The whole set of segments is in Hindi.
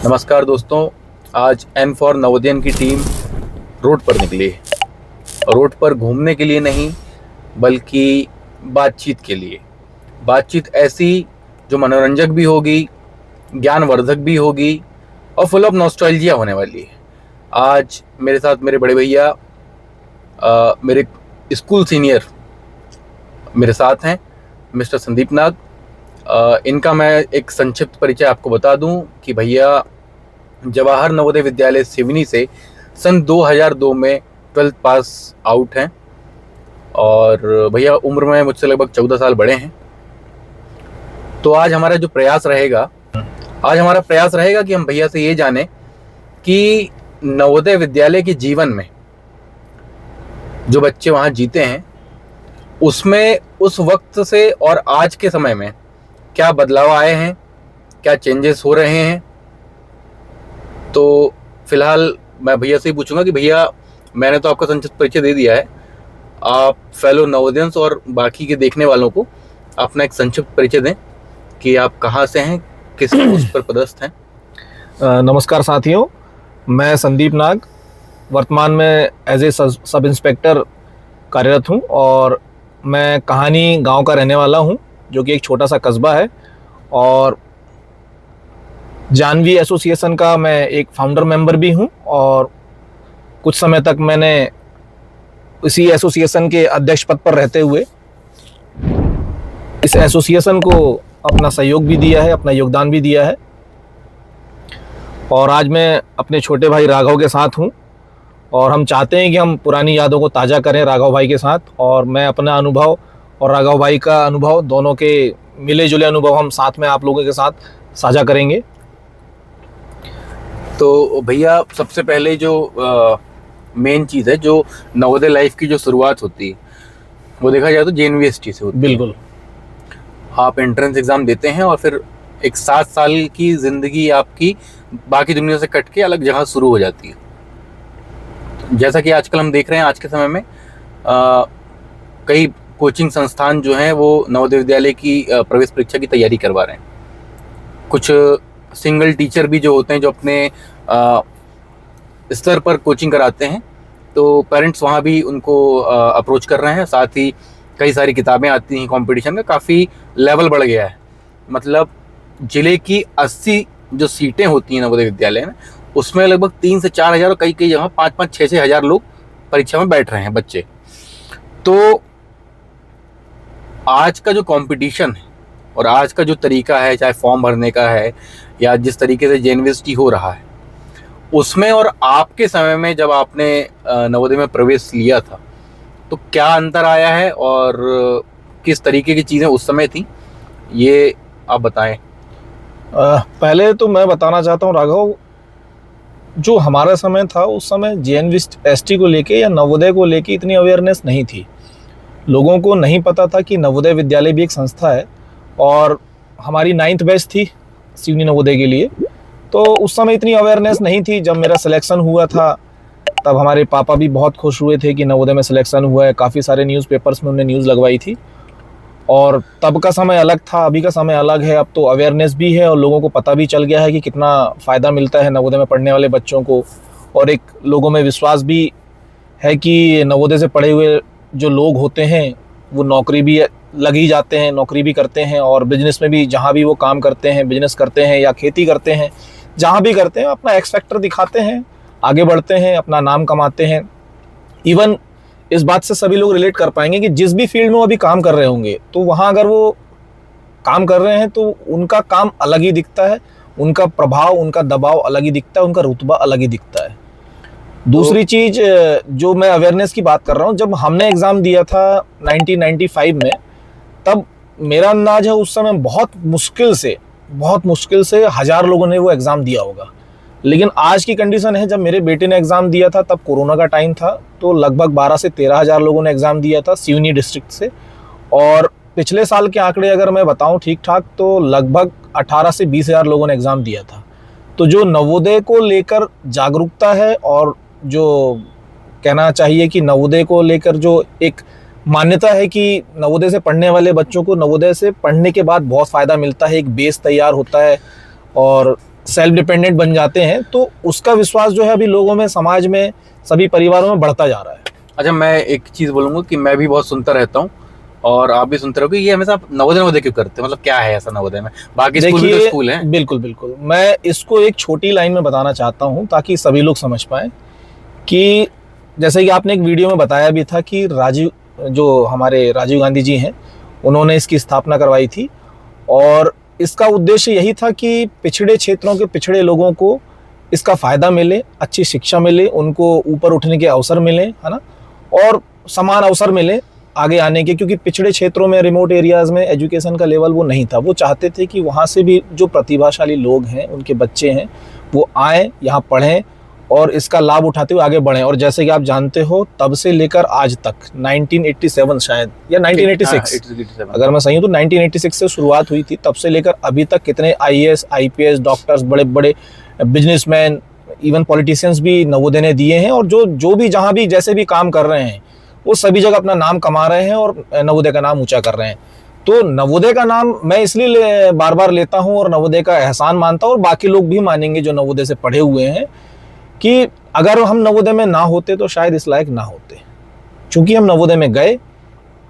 नमस्कार दोस्तों। आज एन फॉर नवोदयन की टीम रोड पर निकली है। रोड पर घूमने के लिए नहीं, बल्कि बातचीत के लिए। बातचीत ऐसी जो मनोरंजक भी होगी, ज्ञानवर्धक भी होगी और फुल ऑफ नॉस्टैल्जिया होने वाली है। आज मेरे साथ मेरे बड़े भैया, मेरे स्कूल सीनियर मेरे साथ हैं, मिस्टर संदीप नाग। इनका मैं एक संक्षिप्त परिचय आपको बता दूं कि भैया जवाहर नवोदय विद्यालय सिवनी से सन 2002 में 12th पास आउट हैं और भैया उम्र में मुझसे लगभग 14 साल बड़े हैं। तो आज हमारा प्रयास रहेगा कि हम भैया से ये जानें कि नवोदय विद्यालय के जीवन में जो बच्चे वहाँ जीते हैं उसमें उस वक्त से और आज के समय में क्या बदलाव आए हैं, क्या चेंजेस हो रहे हैं। तो फिलहाल मैं भैया से ही पूछूंगा कि भैया, मैंने तो आपका संक्षिप्त परिचय दे दिया है, आप फेलो नवोदयंस और बाकी के देखने वालों को अपना एक संक्षिप्त परिचय दें कि आप कहाँ से हैं, किस पोस्ट पर पदस्थ हैं। नमस्कार साथियों, मैं संदीप नाग वर्तमान में एज ए सब इंस्पेक्टर कार्यरत हूं और मैं कहानी गांव का रहने वाला हूं, जो कि एक छोटा सा कस्बा है। और जानवी एसोसिएशन का मैं एक फाउंडर मेंबर भी हूं और कुछ समय तक मैंने इसी एसोसिएशन के अध्यक्ष पद पर रहते हुए इस एसोसिएशन को अपना सहयोग भी दिया है, अपना योगदान भी दिया है। और आज मैं अपने छोटे भाई राघव के साथ हूं और हम चाहते हैं कि हम पुरानी यादों को ताज़ा करें राघव भाई के साथ। और मैं अपना अनुभव और राघव भाई का अनुभव, दोनों के मिले जुले अनुभव हम साथ में आप लोगों के साथ साझा करेंगे। तो भैया, सबसे पहले जो मेन चीज़ है, जो नवोदय लाइफ की जो शुरुआत होती है, वो देखा जाए तो JNVST से होती है। बिल्कुल। आप एंट्रेंस एग्ज़ाम देते हैं और फिर एक 7 साल की ज़िंदगी आपकी बाकी दुनिया से कट के अलग जगह शुरू हो जाती है। जैसा कि आजकल हम देख रहे हैं, आज के समय में कई कोचिंग संस्थान जो हैं वो नवोदय विद्यालय की प्रवेश परीक्षा की तैयारी करवा रहे हैं। कुछ सिंगल टीचर भी जो होते हैं, जो अपने स्तर पर कोचिंग कराते हैं, तो पेरेंट्स वहाँ भी उनको अप्रोच कर रहे हैं। साथ ही कई सारी किताबें आती हैं, कंपटीशन का काफ़ी लेवल बढ़ गया है। मतलब ज़िले की 80 जो सीटें होती हैं नवोदय विद्यालय में, उसमें लगभग 3 से 4 हज़ार और कई जगह 5-5, 6-6 हज़ार लोग परीक्षा में बैठ रहे हैं बच्चे। तो आज का जो कंपटीशन है और आज का जो तरीका है, चाहे फॉर्म भरने का है या जिस तरीके से JNVST हो रहा है, उसमें और आपके समय में जब आपने नवोदय में प्रवेश लिया था, तो क्या अंतर आया है और किस तरीके की चीज़ें उस समय थी, ये आप बताएं। पहले तो मैं बताना चाहता हूँ राघव, जो हमारा समय था उस समय JNVST को लेके या नवोदय को लेके इतनी अवेयरनेस नहीं थी। लोगों को नहीं पता था कि नवोदय विद्यालय भी एक संस्था है। और हमारी 9th बैच थी सिवनी नवोदय के लिए, तो उस समय इतनी अवेयरनेस नहीं थी। जब मेरा सिलेक्शन हुआ था तब हमारे पापा भी बहुत खुश हुए थे कि नवोदय में सिलेक्शन हुआ है। काफ़ी सारे न्यूज़पेपर्स में उन्होंने न्यूज़ लगवाई थी। और तब का समय अलग था, अभी का समय अलग है। अब तो अवेयरनेस भी है और लोगों को पता भी चल गया है कि कितना फ़ायदा मिलता है नवोदय में पढ़ने वाले बच्चों को। और एक लोगों में विश्वास भी है कि नवोदय से पढ़े हुए जो लोग होते हैं वो नौकरी भी लग ही जाते हैं, नौकरी भी करते हैं और बिजनेस में भी, जहाँ भी वो काम करते हैं, बिजनेस करते हैं या खेती करते हैं, जहाँ भी करते हैं, अपना एक्स फैक्टर दिखाते हैं, आगे बढ़ते हैं, अपना नाम कमाते हैं। इवन इस बात से सभी लोग रिलेट कर पाएंगे कि जिस भी फील्ड में वो अभी काम कर रहे होंगे, तो वहाँ अगर वो काम कर रहे हैं तो उनका काम अलग ही दिखता है, उनका प्रभाव, उनका दबाव अलग ही दिखता है, उनका रुतबा अलग ही दिखता है। दूसरी चीज़ जो मैं अवेयरनेस की बात कर रहा हूँ, जब हमने एग्ज़ाम दिया था 1995 में, तब मेरा अंदाज है उस समय बहुत मुश्किल से 1000 लोगों ने वो एग्ज़ाम दिया होगा। लेकिन आज की कंडीशन है, जब मेरे बेटे ने एग्ज़ाम दिया था तब कोरोना का टाइम था, तो लगभग 12 से 13 हज़ार लोगों ने एग्ज़ाम दिया था सिवनी डिस्ट्रिक्ट से। और पिछले साल के आंकड़े अगर मैं बताऊं ठीक ठाक, तो लगभग 18 से 20 हज़ार लोगों ने एग्ज़ाम दिया था। तो जो नवोदय को लेकर जागरूकता है और जो कहना चाहिए कि नवोदय को लेकर जो एक मान्यता है कि नवोदय से पढ़ने वाले बच्चों को नवोदय से पढ़ने के बाद बहुत फ़ायदा मिलता है, एक बेस तैयार होता है और सेल्फ डिपेंडेंट बन जाते हैं, तो उसका विश्वास जो है अभी लोगों में, समाज में, सभी परिवारों में बढ़ता जा रहा है। अच्छा, मैं एक चीज़ बोलूँगा कि मैं भी बहुत सुनता रहता हूँ और आप भी सुनते रहोगे, ये हमेशा नवोदय नवोदय क्यों करते हैं, मतलब क्या है ऐसा नवोदय में? बाकी स्कूल भी तो स्कूल हैं। बिल्कुल बिल्कुल, मैं इसको एक छोटी लाइन में बताना चाहता हूँ ताकि सभी लोग समझ पाएं कि जैसे कि आपने एक वीडियो में बताया भी था कि राजीव, जो हमारे राजीव गांधी जी हैं, उन्होंने इसकी स्थापना करवाई थी और इसका उद्देश्य यही था कि पिछड़े क्षेत्रों के पिछड़े लोगों को इसका फ़ायदा मिले, अच्छी शिक्षा मिले, उनको ऊपर उठने के अवसर मिले, है ना, और समान अवसर मिले आगे आने के, क्योंकि पिछड़े क्षेत्रों में, रिमोट एरियाज़ में एजुकेशन का लेवल वो नहीं था। वो चाहते थे कि वहाँ से भी जो प्रतिभाशाली लोग हैं, उनके बच्चे हैं, वो आएँ, यहाँ पढ़ें और इसका लाभ उठाते हुए आगे बढ़ें। और जैसे कि आप जानते हो, तब से लेकर आज तक 1987 शायद या 1986, अगर मैं सही हूँ तो 1986 से शुरुआत हुई थी, तब से लेकर अभी तक कितने आईएएस, आईपीएस, डॉक्टर्स, बड़े बड़े बिजनेसमैन, इवन पॉलिटिशियंस भी नवोदय ने दिए हैं। और जो भी जहाँ भी जैसे भी काम कर रहे हैं, वो सभी जगह अपना नाम कमा रहे हैं और नवोदय का नाम ऊंचा कर रहे हैं। तो नवोदय का नाम मैं इसलिए बार बार लेता हूँ और नवोदय का एहसान मानता हूँ, और बाकी लोग भी मानेंगे जो नवोदय से पढ़े हुए हैं, कि अगर हम नवोदय में ना होते तो शायद इस लायक ना होते। चूंकि हम नवोदय में गए,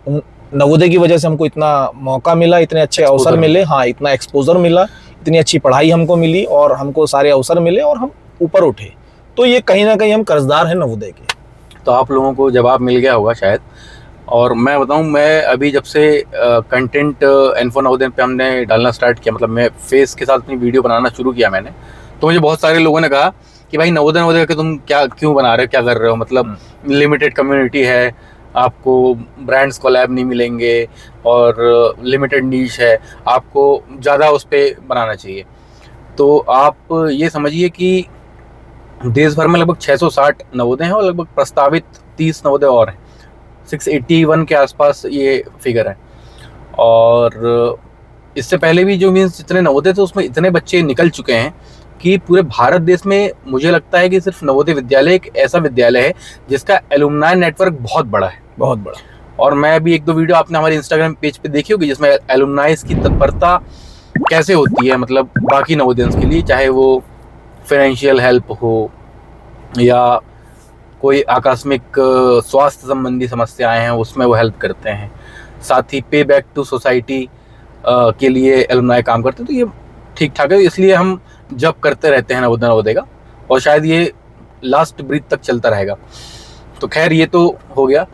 नवोदय की वजह से हमको इतना मौका मिला, इतने अच्छे अवसर मिले, हाँ, इतना एक्सपोजर मिला, इतनी अच्छी पढ़ाई हमको मिली और हमको सारे अवसर मिले और हम ऊपर उठे। तो ये कहीं ना कहीं हम कर्जदार हैं नवोदय के। तो आप लोगों को जवाब मिल गया होगा शायद। और मैं बताऊं, मैं अभी जब से कंटेंट इन्फो नवोदय पे हमने डालना स्टार्ट किया, मतलब मैं फेस के साथ अपनी वीडियो बनाना शुरू किया मैंने, तो मुझे बहुत सारे लोगों ने कहा कि भाई नवोदय नवोदय के तुम क्या क्यों बना रहे हो, क्या कर रहे हो, मतलब लिमिटेड कम्युनिटी है, आपको ब्रांड्स कोलैब नहीं मिलेंगे और लिमिटेड नीश है, आपको ज़्यादा उस पर बनाना चाहिए। तो आप ये समझिए कि देश भर में लगभग 660 नवोदय हैं और लगभग प्रस्तावित 30 नवोदय और हैं। 681 के आसपास ये फिगर है। और इससे पहले भी जो मीन्स जितने नवोदय थे उसमें इतने बच्चे निकल चुके हैं कि पूरे भारत देश में मुझे लगता है कि सिर्फ नवोदय विद्यालय एक ऐसा विद्यालय है जिसका एलुमनाई नेटवर्क बहुत बड़ा है, बहुत बड़ा। और मैं अभी एक दो वीडियो आपने हमारे इंस्टाग्राम पेज पे देखी होगी जिसमें एलुमनाइज की तत्परता कैसे होती है, मतलब बाकी नवोदयंस के लिए, चाहे वो फाइनेंशियल हेल्प हो या कोई आकस्मिक स्वास्थ्य संबंधी समस्याएं हैं उसमें वो हेल्प करते हैं, साथ ही पे बैक टू सोसाइटी के लिए एलुमनाई काम करते हैं। तो ये ठीक ठाक है, इसलिए हम जब करते रहते हैं नवोदय नवोदय का, और शायद ये लास्ट ब्रीथ तक चलता रहेगा। तो खैर, ये तो हो गया।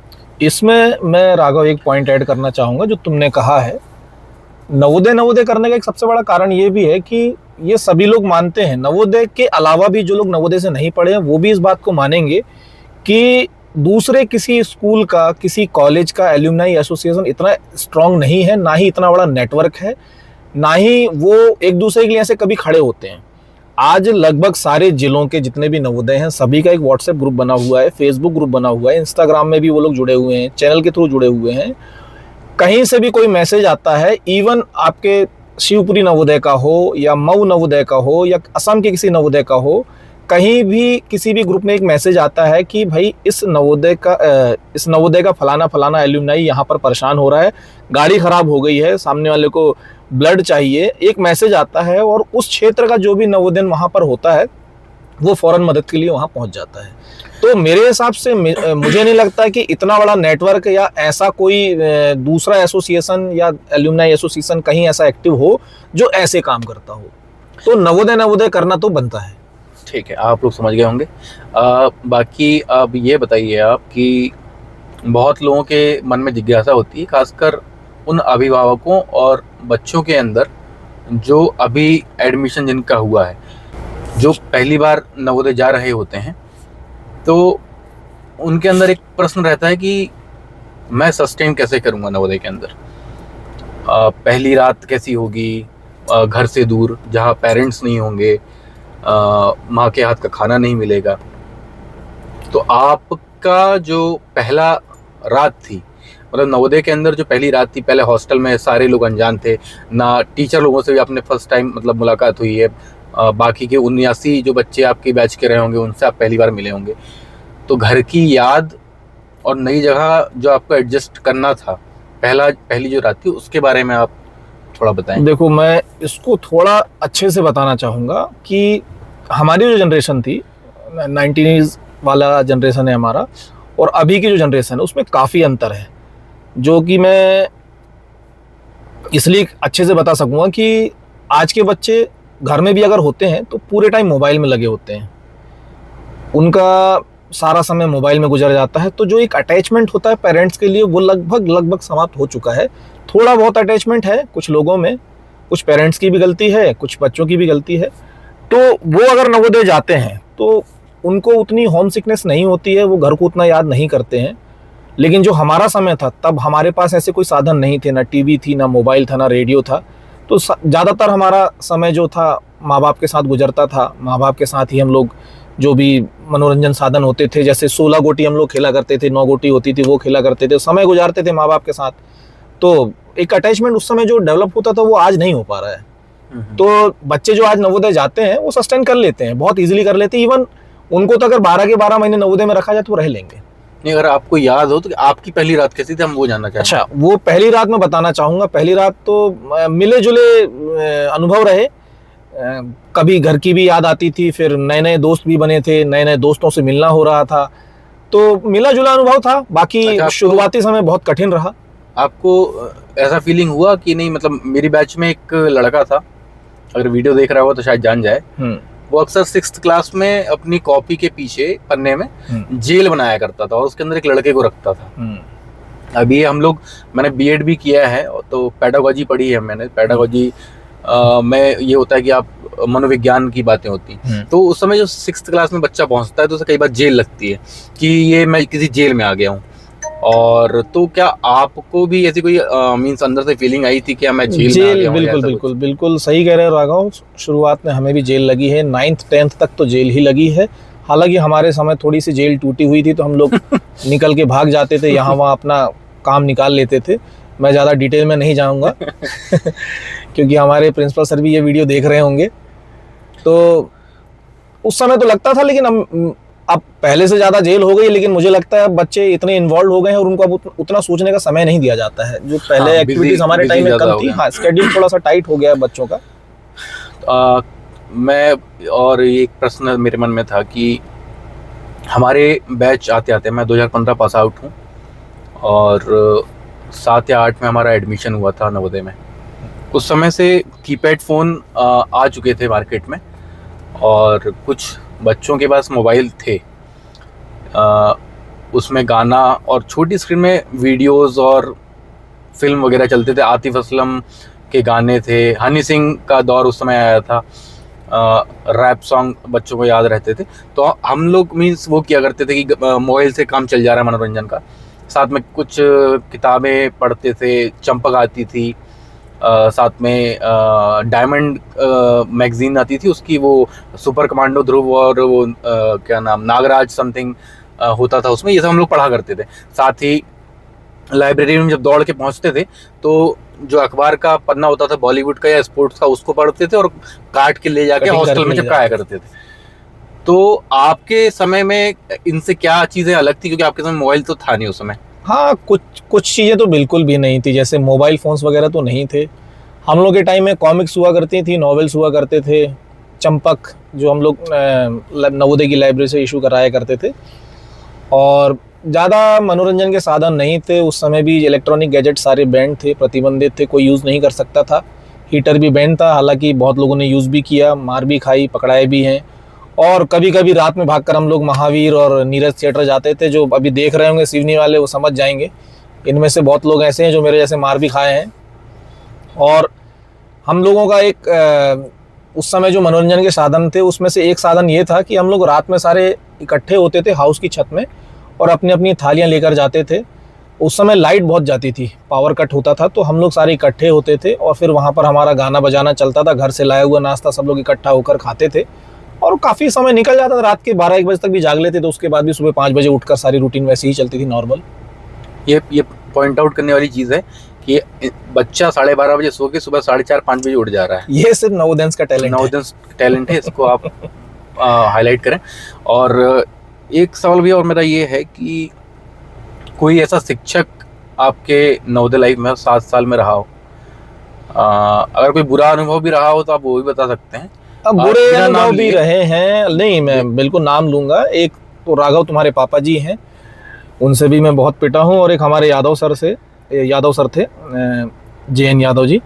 इसमें मैं राघव एक पॉइंट ऐड करना चाहूँगा जो तुमने कहा है। नवोदय करने का एक सबसे बड़ा कारण ये भी है कि ये सभी लोग मानते हैं, नवोदय के अलावा भी जो लोग नवोदय से नहीं पढ़े हैं वो भी इस बात को मानेंगे कि दूसरे किसी स्कूल का, किसी कॉलेज का एल्यूमनाई एसोसिएशन इतना स्ट्रांग नहीं है, ना ही इतना बड़ा नेटवर्क है, ना ही वो एक दूसरे के लिए ऐसे कभी खड़े होते हैं। आज लगभग सारे जिलों के जितने भी नवोदय हैं सभी का एक व्हाट्सएप ग्रुप बना हुआ है, फेसबुक ग्रुप बना हुआ है, इंस्टाग्राम में भी वो लोग जुड़े हुए हैं, चैनल के थ्रू जुड़े हुए हैं। कहीं से भी कोई मैसेज आता है, इवन आपके शिवपुरी नवोदय का हो या मऊ नवोदय का हो या असम के किसी नवोदय का हो, कहीं भी किसी भी ग्रुप में एक मैसेज आता है कि भाई इस नवोदय का फलाना फलाना एल्यूमनाई यहाँ पर परेशान हो रहा है, गाड़ी खराब हो गई है, सामने वाले को ब्लड चाहिए, एक मैसेज आता है और उस क्षेत्र का जो भी नवोदय वहाँ पर होता है वो फौरन मदद के लिए वहाँ पहुँच जाता है। तो मेरे हिसाब से मुझे नहीं लगता कि इतना बड़ा नेटवर्क या ऐसा कोई दूसरा एसोसिएशन या एल्यूमनाई एसोसिएशन कहीं ऐसा एक्टिव हो जो ऐसे काम करता हो। तो नवोदय करना तो बनता है। ठीक है, आप लोग समझ गए होंगे। बाकी अब ये बताइए आप कि बहुत लोगों के मन में जिज्ञासा होती है, खासकर उन अभिभावकों और बच्चों के अंदर जो अभी एडमिशन जिनका हुआ है, जो पहली बार नवोदय जा रहे होते हैं, तो उनके अंदर एक प्रश्न रहता है कि मैं सस्टेन कैसे करूँगा नवोदय के अंदर, पहली रात कैसी होगी, घर से दूर जहाँ पेरेंट्स नहीं होंगे, माँ के हाथ का खाना नहीं मिलेगा। तो आपका जो पहला रात थी, मतलब नवोदय के अंदर जो पहली रात थी, पहले हॉस्टल में सारे लोग अनजान थे, ना टीचर लोगों से भी आपने फर्स्ट टाइम मतलब मुलाकात हुई है, बाकी के 79 जो बच्चे आपके बैच के रहे होंगे उनसे आप पहली बार मिले होंगे। तो घर की याद और नई जगह जो आपको एडजस्ट करना था, पहली जो रात थी, उसके बारे में आप थोड़ा बताएं। देखो, मैं इसको थोड़ा अच्छे से बताना चाहूँगा कि हमारी जो जनरेशन थी, 90s वाला जनरेशन है हमारा, और अभी की जो जनरेशन है उसमें काफ़ी अंतर है, जो कि मैं इसलिए अच्छे से बता सकूँगा कि आज के बच्चे घर में भी अगर होते हैं तो पूरे टाइम मोबाइल में लगे होते हैं, उनका सारा समय मोबाइल में गुजर जाता है। तो जो एक अटैचमेंट होता है पेरेंट्स के लिए वो लगभग समाप्त हो चुका है। थोड़ा बहुत अटैचमेंट है कुछ लोगों में, कुछ पेरेंट्स की भी गलती है, कुछ बच्चों की भी गलती है। तो वो अगर नवोदय जाते हैं तो उनको उतनी होम सिकनेस नहीं होती है, वो घर को उतना याद नहीं करते हैं। लेकिन जो हमारा समय था तब हमारे पास ऐसे कोई साधन नहीं थे, ना टीवी थी, ना मोबाइल था, ना रेडियो था। तो ज़्यादातर हमारा समय जो था माँ बाप के साथ गुजरता था। माँ बाप के साथ ही हम लोग जो भी मनोरंजन साधन होते थे, जैसे 16 गोटी हम लोग खेला करते थे, 9 गोटी होती थी वो खेला करते थे, समय गुजारते थे माँ बाप के साथ। तो एक अटैचमेंट उस समय जो डेवलप होता था वो आज नहीं हो पा रहा है। तो बच्चे जो आज नवोदय जाते हैं वो सस्टेन कर लेते हैं, बहुत इजीली कर लेते हैं। इवन उनको तो अगर 12 के 12 महीने नवोदय में रखा जाए तो वो रह लेंगे। नहीं, अगर आपको याद हो तो आपकी पहली रात कैसी थी, हम वो जानना चाहेंगे। अच्छा, वो पहली रात मैं बताना चाहूँगा। पहली रात तो मिले जुले अनुभव रहे। कभी घर की भी याद आती थी, फिर नए नए दोस्त भी बने थे, नए नए दोस्तों से मिलना हो रहा था, तो मिला जुला अनुभव था। बाकी शुरुआती समय बहुत कठिन रहा। आपको ऐसा फीलिंग हुआ कि नहीं, मतलब मेरी बैच में एक लड़का था, अगर वीडियो देख रहा हो तो शायद जान जाए, वो अक्सर 6th क्लास में अपनी कॉपी के पीछे पन्ने में जेल बनाया करता था और उसके अंदर एक लड़के को रखता था। अभी हम लोग, मैंने बीएड भी किया है तो पेडागोजी पढ़ी है मैंने। पेडागोजी में ये होता है कि आप मनोविज्ञान की बातें होती, तो उस समय जो 6th क्लास में बच्चा पहुंचता है तो उसे कई बार जेल लगती है कि ये मैं किसी जेल में आ गया हूँ। और तो क्या आपको भी ऐसी कोई मींस अंदर से फीलिंग आई थी कि मैं जेल में आ गया हूँ? बिल्कुल सही कह रहे हो राघव। शुरुआत में हमें भी जेल लगी है, 9th 10th तक तो जेल ही लगी है। हालांकि हमारे समय थोड़ी सी जेल टूटी हुई थी तो हम लोग निकल के भाग जाते थे, यहाँ वहाँ अपना काम निकाल लेते थे। मैं ज़्यादा डिटेल में नहीं जाऊँगा क्योंकि हमारे प्रिंसिपल सर भी ये वीडियो देख रहे होंगे। तो उस समय तो लगता था, लेकिन अब पहले से ज़्यादा जेल हो गई। लेकिन मुझे लगता है अब बच्चे इतने इन्वॉल्व हो गए हैं और उनको अब उतना सोचने का समय नहीं दिया जाता है, जो पहले एक्टिविटीज़ हमारे टाइम में कम थी। हाँ, स्केड्यूल थोड़ा सा टाइट हो गया है बच्चों का। मैं और एक प्रश्न मेरे मन में था कि हमारे बैच आते आते, मैं 2015 पास आउट हूँ और 7 या 8 में हमारा एडमिशन हुआ था नवोदय में। उस समय से कीपैड फ़ोन आ चुके थे मार्केट में और कुछ बच्चों के पास मोबाइल थे। उसमें गाना और छोटी स्क्रीन में वीडियोस और फिल्म वगैरह चलते थे। आतिफ असलम के गाने थे, हनी सिंह का दौर उस समय आया था, रैप सॉन्ग बच्चों को याद रहते थे। तो हम लोग मीन्स वो किया करते थे कि मोबाइल से काम चल जा रहा है मनोरंजन का, साथ में कुछ किताबें पढ़ते थे। चंपक आती थी, साथ में डायमंड मैगजीन आती थी, उसकी वो सुपर कमांडो ध्रुव और वो क्या नाम, नागराज समथिंग होता था उसमें। ये सब हम लोग पढ़ा करते थे। साथ ही लाइब्रेरी में जब दौड़ के पहुंचते थे तो जो अखबार का पन्ना होता था बॉलीवुड का या स्पोर्ट्स का, उसको पढ़ते थे और काट के ले जाके हॉस्टल में चिपकाया करते थे। तो आपके समय में इनसे क्या चीज़ें अलग थी, क्योंकि आपके समय मोबाइल तो था नहीं उस समय? हाँ, कुछ चीज़ें तो बिल्कुल भी नहीं थी, जैसे मोबाइल फ़ोन्स वगैरह तो नहीं थे। हम लोग के टाइम में कॉमिक्स हुआ करती थी, नॉवेल्स हुआ करते थे। चंपक जो हम लोग नवोदय की लाइब्रेरी से इशू कराया करते थे। और ज़्यादा मनोरंजन के साधन नहीं थे उस समय भी। इलेक्ट्रॉनिक गैजेट सारे बैंड थे, प्रतिबंधित थे, कोई यूज़ नहीं कर सकता था। हीटर भी बैंड था, हालांकि बहुत लोगों ने यूज़ भी किया, मार भी खाई, पकड़ाए भी हैं। और कभी कभी रात में भागकर हम लोग महावीर और नीरज थिएटर जाते थे। जो अभी देख रहे होंगे सिवनी वाले वो समझ जाएंगे, इनमें से बहुत लोग ऐसे हैं जो मेरे जैसे मार भी खाए हैं। और हम लोगों का एक उस समय जो मनोरंजन के साधन थे उसमें से एक साधन ये था कि हम लोग रात में सारे इकट्ठे होते थे हाउस की छत में और अपनी अपनी थालियाँ लेकर जाते थे। उस समय लाइट बहुत जाती थी, पावर कट होता था, तो हम लोग सारे इकट्ठे होते थे और फिर वहाँ पर हमारा गाना बजाना चलता था। घर से लाया हुआ नाश्ता सब लोग इकट्ठा होकर खाते थे और काफ़ी समय निकल जाता था। रात के 12-1 बजे तक भी जाग लेते तो उसके बाद भी सुबह 5 बजे उठकर सारी रूटीन वैसी ही चलती थी, नॉर्मल। ये पॉइंट आउट करने वाली चीज़ है कि बच्चा 12:30 बजे सो के सुबह 4:30-5 बजे उठ जा रहा है। ये सिर्फ नवोदयंस का टैलेंट है, इसको आप हाईलाइट करें। और एक सवाल भी और मेरा ये है कि कोई ऐसा शिक्षक आपके नवोदय लाइफ में 7 साल में रहा हो अगर कोई बुरा अनुभव भी रहा हो तो आप वो भी बता सकते हैं। अब बुरे बिना नाम अनुभव भी लिए। रहे हैं, नहीं मैं बिल्कुल नाम लूंगा। एक तो राघव तुम्हारे पापा जी हैं, उनसे भी मैं बहुत पिटा हूँ, और एक हमारे यादव सर थे, JN यादव जी,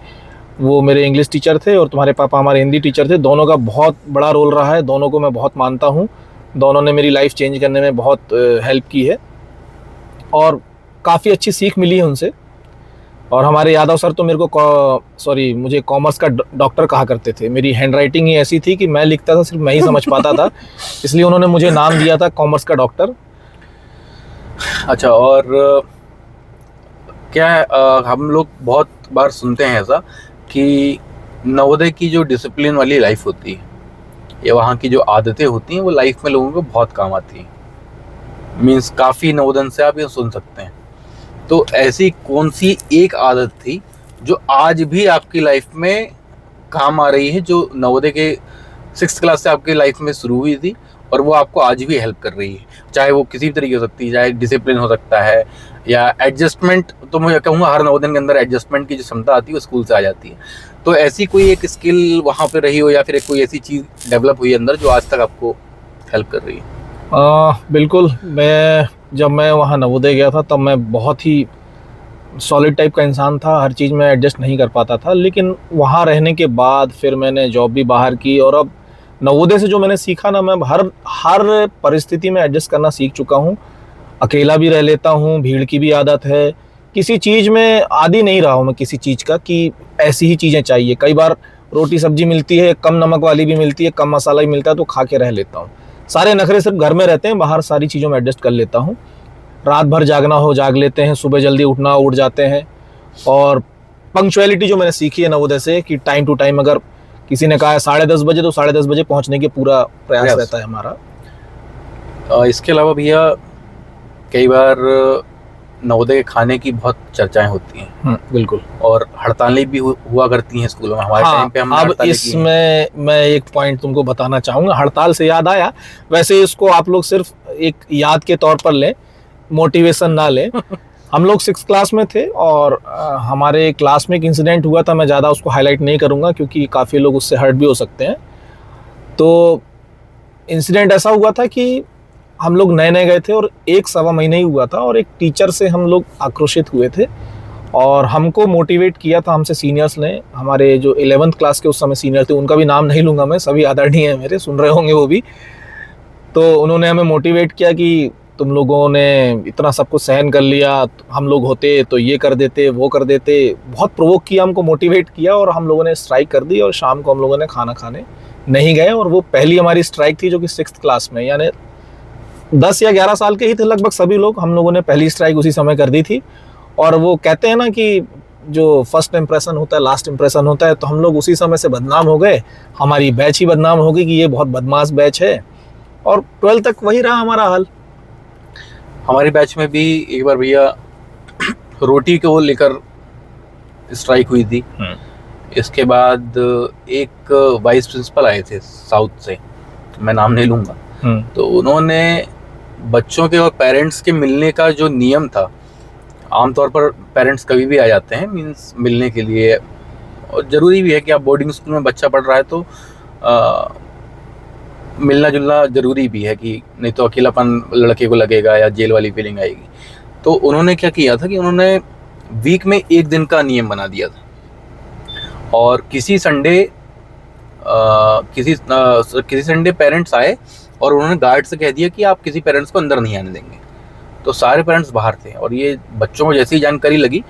वो मेरे इंग्लिश टीचर थे, और तुम्हारे पापा हमारे हिंदी टीचर थे। दोनों का बहुत बड़ा रोल रहा है, दोनों को मैं बहुत मानता हूँ। दोनों ने मेरी लाइफ चेंज करने में बहुत हेल्प की है, और काफ़ी अच्छी सीख मिली है उनसे। और हमारे यादव सर तो मेरे को मुझे कॉमर्स का डॉक्टर कहा करते थे। मेरी हैंड राइटिंग ही ऐसी थी कि मैं लिखता था सिर्फ मैं ही समझ पाता था, इसलिए उन्होंने मुझे नाम दिया था कॉमर्स का डॉक्टर। अच्छा, और क्या है, हम लोग बहुत बार सुनते हैं ऐसा कि नवोदय की जो डिसिप्लिन वाली लाइफ होती है या वहाँ की जो आदतें होती हैं वो लाइफ में लोगों को बहुत काम आती हैं। मीन्स काफ़ी नवोदन से आप ये सुन सकते हैं। तो ऐसी कौन सी एक आदत थी जो आज भी आपकी लाइफ में काम आ रही है, जो नवोदय के 6th क्लास से आपकी लाइफ में शुरू हुई थी और वो आपको आज भी हेल्प कर रही है? चाहे वो किसी भी तरीके हो सकती है, चाहे डिसिप्लिन हो सकता है या एडजस्टमेंट। तो मैं कहूँगा हर नवोदय के अंदर एडजस्टमेंट की जो क्षमता आती है वो स्कूल से आ जाती है। तो ऐसी कोई एक स्किल वहाँ पे रही हो या फिर कोई ऐसी चीज़ डेवलप हुई अंदर जो आज तक आपको हेल्प कर रही है? बिल्कुल। जब मैं वहाँ नवोदय गया था तब मैं बहुत ही सॉलिड टाइप का इंसान था, हर चीज़ में एडजस्ट नहीं कर पाता था। लेकिन वहाँ रहने के बाद फिर मैंने जॉब भी बाहर की, और अब नवोदय से जो मैंने सीखा ना, मैं हर हर परिस्थिति में एडजस्ट करना सीख चुका हूँ। अकेला भी रह लेता हूँ, भीड़ की भी आदत है, किसी चीज़ में आदी नहीं रहा हूँ मैं किसी चीज़ का कि ऐसी ही चीज़ें चाहिए। कई बार रोटी सब्जी मिलती है, कम नमक वाली भी मिलती है, कम मसाला भी मिलता है, तो खा के रह लेता हूँ। सारे नखरे सिर्फ घर में रहते हैं, बाहर सारी चीज़ों में एडजस्ट कर लेता हूँ। रात भर जागना हो जाग लेते हैं, सुबह जल्दी उठना उठ जाते हैं। और पंक्चुअलिटी जो मैंने सीखी है नवोदय से कि टाइम टू टाइम, अगर किसी ने कहा है 10:30 बजे तो 10:30 बजे पहुंचने के पूरा प्रयास रहता है हमारा। इसके अलावा भैया कई बार नवोदय के खाने की बहुत चर्चाएं होती हैं। बिल्कुल। और हड़तालें भी हुआ करती हैं स्कूलों में। हमारे टाइम पे हम अब इसमें मैं एक पॉइंट तुमको बताना चाहूँगा, हड़ताल से याद आया। वैसे इसको आप लोग सिर्फ एक याद के तौर पर लें, मोटिवेशन ना लें। हम लोग 6th क्लास में थे और हमारे क्लास में एक इंसिडेंट हुआ था। मैं ज़्यादा उसको हाईलाइट नहीं करूँगा क्योंकि काफ़ी लोग उससे हर्ट भी हो सकते हैं। तो इंसिडेंट ऐसा हुआ था कि हम लोग नए नए गए थे और 1-1.25 महीने ही हुआ था, और एक टीचर से हम लोग आक्रोशित हुए थे और हमको मोटिवेट किया था हमसे सीनियर्स ने। हमारे जो 11th क्लास के उस समय सीनियर थे, उनका भी नाम नहीं लूँगा मैं, सभी आदरणीय हैं मेरे, सुन रहे होंगे वो भी। तो उन्होंने हमें मोटिवेट किया कि तुम लोगों ने इतना सब कुछ सहन कर लिया, हम लोग होते तो ये कर देते वो कर देते। बहुत प्रोवोक किया, हमको मोटिवेट किया, और हम लोगों ने स्ट्राइक कर दी और शाम को हम लोगों ने खाना खाने नहीं गए। और वो पहली हमारी स्ट्राइक थी जो कि 6th क्लास में, यानी 10 या 11 साल के ही थे लगभग सभी लोग। हम लोगों ने पहली स्ट्राइक उसी समय कर दी थी। और वो कहते हैं ना कि जो फर्स्ट इंप्रेशन होता है लास्ट इंप्रेशन होता है, तो हम लोग उसी समय से बदनाम हो गए। हमारी बैच ही बदनाम हो गई कि ये बहुत बदमाश बैच है, और 12 तक वही रहा हमारा हाल। हमारी बैच में भी एक बार भैया रोटी को लेकर स्ट्राइक हुई थी। इसके बाद एक वाइस प्रिंसिपल आए थे साउथ से, मैं नाम नहीं लूँगा। तो उन्होंने बच्चों के और पेरेंट्स के मिलने का जो नियम था, आमतौर पर पेरेंट्स कभी भी आ जाते हैं मीन्स मिलने के लिए, और ज़रूरी भी है कि आप बोर्डिंग स्कूल में बच्चा पढ़ रहा है तो मिलना जुलना ज़रूरी भी है, कि नहीं तो अकेलापन लड़के को लगेगा या जेल वाली फीलिंग आएगी। तो उन्होंने क्या किया था कि उन्होंने वीक में एक दिन का नियम बना दिया था, और किसी संडे पेरेंट्स आए और उन्होंने गार्ड से कह दिया कि आप किसी पेरेंट्स को अंदर नहीं आने देंगे। तो सारे पेरेंट्स बाहर थे, और ये बच्चों को जैसे ही जानकारी लगी,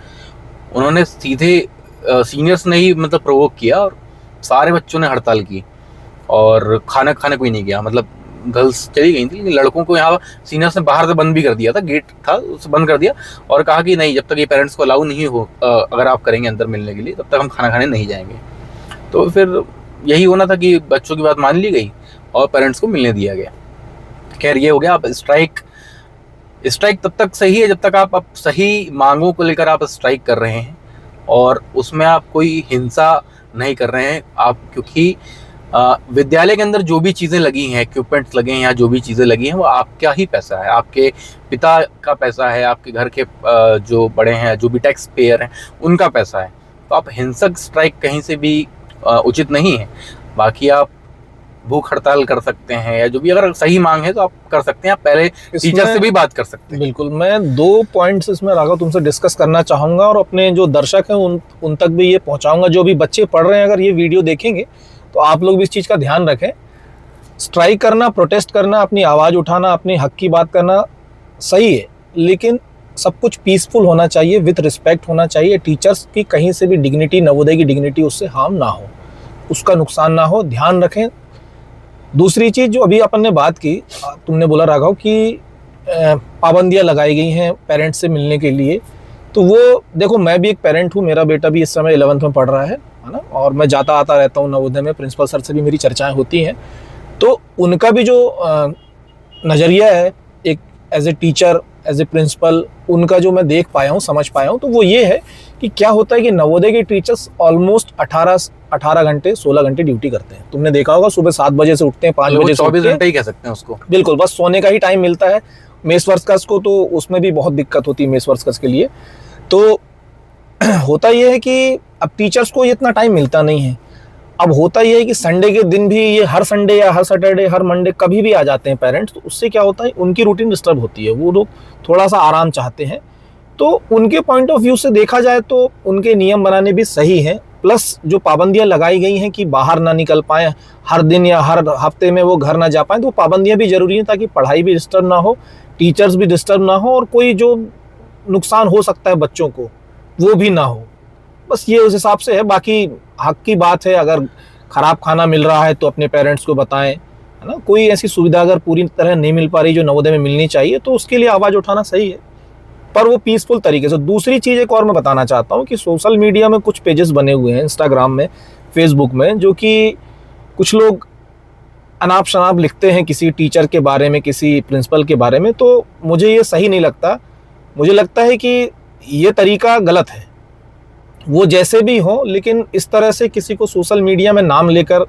उन्होंने सीधे सीनियर्स ने ही मतलब प्रोवोक किया और सारे बच्चों ने हड़ताल की, और खाना खाने कोई नहीं गया। मतलब गर्ल्स चली गई थी, लड़कों को यहाँ सीनियर्स ने बाहर से बंद भी कर दिया था, गेट था उसे बंद कर दिया, और कहा कि नहीं, जब तक ये पेरेंट्स को अलाउ नहीं हो, अगर आप करेंगे अंदर मिलने के लिए, तब तक हम खाना खाने नहीं जाएंगे। तो फिर यही होना था कि बच्चों की बात मान ली गई और पेरेंट्स को मिलने दिया गया। खैर ये हो गया। अब स्ट्राइक तब तक सही है जब तक आप सही मांगों को लेकर आप स्ट्राइक कर रहे हैं और उसमें आप कोई हिंसा नहीं कर रहे हैं आप, क्योंकि विद्यालय के अंदर जो भी चीज़ें लगी हैं, इक्विपमेंट्स लगे हैं या जो भी चीज़ें लगी हैं, वो आपका ही पैसा है, आपके पिता का पैसा है, आपके घर के जो बड़े हैं, जो भी टैक्स पेयर हैं, उनका पैसा है। तो आप हिंसक स्ट्राइक कहीं से भी उचित नहीं है। बाकी आप भूख हड़ताल कर सकते हैं, या जो भी अगर सही मांग है तो आप कर सकते हैं। आप पहले टीचर से भी बात कर सकते हैं। बिल्कुल, मैं 2 पॉइंट्स इसमें राघव तुमसे डिस्कस करना चाहूँगा और अपने जो दर्शक हैं उन तक भी ये पहुँचाऊँगा। जो भी बच्चे पढ़ रहे हैं, अगर ये वीडियो देखेंगे तो आप लोग भी इस चीज़ का ध्यान रखें। स्ट्राइक करना, प्रोटेस्ट करना, अपनी आवाज़ उठाना, अपने हक की बात करना सही है, लेकिन सब कुछ पीसफुल होना चाहिए, विथ रिस्पेक्ट होना चाहिए। टीचर्स की कहीं से भी डिग्निटी, नवोदय की डिग्निटी, उससे हार्म ना हो, उसका नुकसान ना हो, ध्यान रखें। दूसरी चीज़ जो अभी अपन ने बात की, तुमने बोला राघव कि पाबंदियाँ लगाई गई हैं पेरेंट्स से मिलने के लिए, तो वो देखो, मैं भी एक पेरेंट हूँ, मेरा बेटा भी इस समय 11th में पढ़ रहा है ना, और मैं जाता आता रहता हूँ नवोदय में, प्रिंसिपल सर से भी मेरी चर्चाएं होती हैं। तो उनका भी जो नज़रिया है, एक as a teacher, as a principal, उनका जो मैं देख पाया हूँ, समझ पाया हूँ, तो वो ये है कि क्या होता है कि नवोदय के टीचर्स ऑलमोस्ट 18 घंटे 16 घंटे ड्यूटी करते हैं। तुमने देखा होगा, सुबह 7 बजे से उठते हैं, 5 बजे से 24 घंटे ही कह सकते हैं उसको। बिल्कुल, बस सोने का ही टाइम मिलता है। मेस वर्कर्स को तो उसमें भी बहुत दिक्कत होती है, मेस वर्कर्स के लिए। तो होता यह है कि अब टीचर्स को इतना टाइम मिलता नहीं है। अब होता यह है कि संडे के दिन भी, ये हर संडे या हर सैटरडे, हर मंडे कभी भी आ जाते हैं पेरेंट्स, तो उससे क्या होता है, उनकी रूटीन डिस्टर्ब होती है। वो लोग थोड़ा सा आराम चाहते हैं। तो उनके पॉइंट ऑफ व्यू से देखा जाए तो उनके नियम बनाने भी सही हैं। प्लस जो पाबंदियां लगाई गई हैं कि बाहर ना निकल पाएँ हर दिन या हर हफ्ते में, वो घर ना जा पाएँ, तो पाबंदियां भी जरूरी हैं ताकि पढ़ाई भी डिस्टर्ब ना हो, टीचर्स भी डिस्टर्ब ना हो, और कोई जो नुकसान हो सकता है बच्चों को वो भी ना हो। बस ये उस हिसाब से है। बाकी हक की बात है, अगर खराब खाना मिल रहा है तो अपने पेरेंट्स को बताएं, है ना। कोई ऐसी सुविधा अगर पूरी तरह नहीं मिल पा रही जो नवोदय में मिलनी चाहिए, तो उसके लिए आवाज़ उठाना सही है, पर वो पीसफुल तरीके से। दूसरी चीज़ एक और मैं बताना चाहता हूँ कि सोशल मीडिया में कुछ पेजेस बने हुए हैं, इंस्टाग्राम में, फेसबुक में, जो कि कुछ लोग अनाप शनाप लिखते हैं किसी टीचर के बारे में, किसी प्रिंसिपल के बारे में। तो मुझे ये सही नहीं लगता। मुझे लगता है कि ये तरीका गलत है। वो जैसे भी हो, लेकिन इस तरह से किसी को सोशल मीडिया में नाम लेकर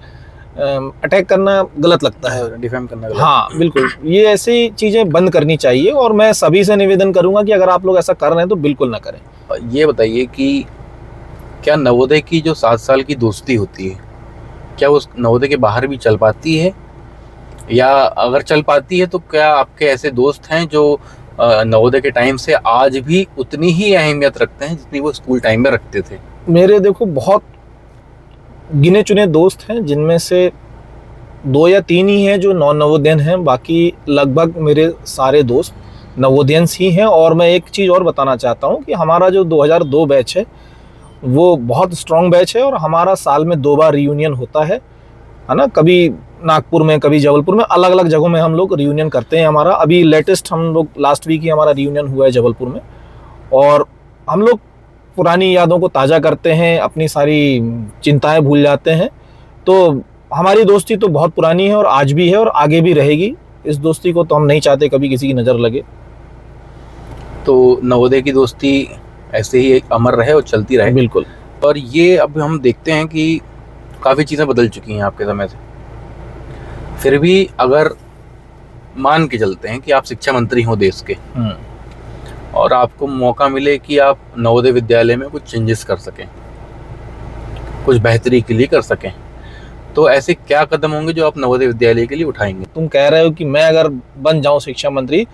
अटैक करना गलत लगता है, डिफेम करना गलत। हाँ बिल्कुल, ये ऐसी चीज़ें बंद करनी चाहिए। और मैं सभी से निवेदन करूंगा कि अगर आप लोग ऐसा कर रहे हैं तो बिल्कुल ना करें। ये बताइए कि क्या नवोदय की जो 7 साल की दोस्ती होती है, क्या वो नवोदय के बाहर भी चल पाती है? या अगर चल पाती है तो क्या आपके ऐसे दोस्त हैं जो नवोदय के टाइम से आज भी उतनी ही अहमियत रखते हैं जितनी वो स्कूल टाइम में रखते थे? मेरे देखो बहुत गिने चुने दोस्त हैं, जिनमें से 2 या 3 ही हैं जो नॉन नवोदयन हैं। बाकी लगभग मेरे सारे दोस्त नवोदयंस ही हैं। और मैं एक चीज़ और बताना चाहता हूँ कि हमारा जो 2002 बैच है वो बहुत स्ट्रॉन्ग बैच है, और हमारा साल में 2 बार रियूनियन होता है ना। कभी नागपुर में, कभी जबलपुर में, अलग अलग जगहों में हम लोग रियूनियन करते हैं। हमारा अभी लेटेस्ट, हम लोग लास्ट वीक ही हमारा रियूनियन हुआ है जबलपुर में, और हम लोग पुरानी यादों को ताज़ा करते हैं, अपनी सारी चिंताएं भूल जाते हैं। तो हमारी दोस्ती तो बहुत पुरानी है, और आज भी है, और आगे भी रहेगी। इस दोस्ती को तो हम नहीं चाहते कभी किसी की नज़र लगे। तो नवोदय की दोस्ती ऐसे ही अमर रहे और चलती रहे। बिल्कुल। और ये अब हम देखते हैं कि काफ़ी चीज़ें बदल चुकी हैं आपके समय से। फिर भी अगर मान के चलते हैं कि आप शिक्षा मंत्री हो देश के, और आपको मौका मिले कि आप नवोदय विद्यालय में कुछ चेंजेस कर सकें, कुछ बेहतरी के लिए कर सकें, तो ऐसे क्या कदम होंगे जो आप नवोदय विद्यालय के लिए उठाएंगे? तुम कह रहे हो कि मैं अगर बन जाऊं शिक्षा मंत्री,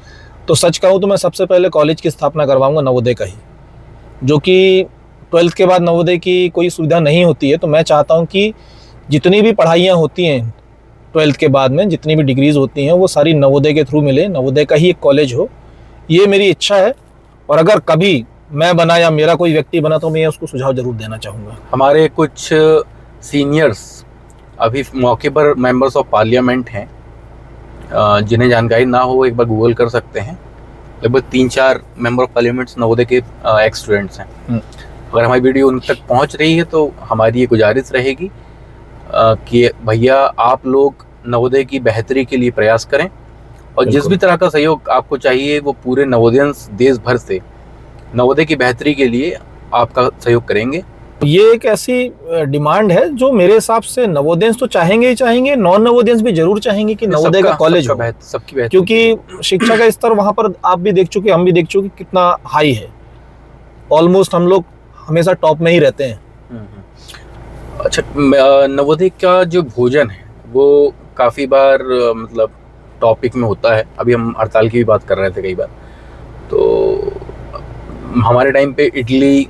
तो सच कहूं तो मैं सबसे पहले कॉलेज की स्थापना करवाऊंगा नवोदय का ही, जो कि 12th के बाद नवोदय की कोई सुविधा नहीं होती है। तो मैं चाहता हूं कि जितनी भी पढ़ाइयाँ होती हैं 12th के बाद में, जितनी भी डिग्रीज़ होती हैं, वो सारी नवोदय के थ्रू मिले, नवोदय का ही एक कॉलेज हो। ये मेरी इच्छा है। और अगर कभी मैं बना या मेरा कोई व्यक्ति बना तो मैं उसको सुझाव जरूर देना चाहूँगा। हमारे कुछ सीनियर्स अभी मौके पर मेंबर्स ऑफ पार्लियामेंट हैं, जिन्हें जानकारी ना हो एक बार गूगल कर सकते हैं। लगभग 3-4 मेंबर ऑफ पार्लियामेंट नवोदय के एक्स स्टूडेंट्स हैं। अगर हमारी वीडियो उन तक पहुंच रही है तो हमारी ये गुजारिश रहेगी कि भैया आप लोग नवोदय की बेहतरी के लिए प्रयास करें, और जिस भी तरह का सहयोग आपको चाहिए वो पूरे नवोदयंस देश भर से नवोदय की बेहतरी के लिए आपका सहयोग करेंगे। ये एक ऐसी डिमांड है जो मेरे हिसाब से नवोदयंस तो चाहेंगे ही चाहेंगे, नॉन नवोदयंस भी जरूर चाहेंगे कि नवोदय का कॉलेज हो, सबकी बेहतरी, क्योंकि शिक्षा का स्तर वहाँ पर आप भी देख चुके, हम भी देख चुके कितना हाई है। ऑलमोस्ट हम लोग हमेशा टॉप में ही रहते हैं। अच्छा, नवोदय का जो भोजन है वो काफ़ी बार मतलब टॉपिक में होता है। अभी हम हड़ताल की भी बात कर रहे थे कई बार। तो हमारे टाइम पे इडली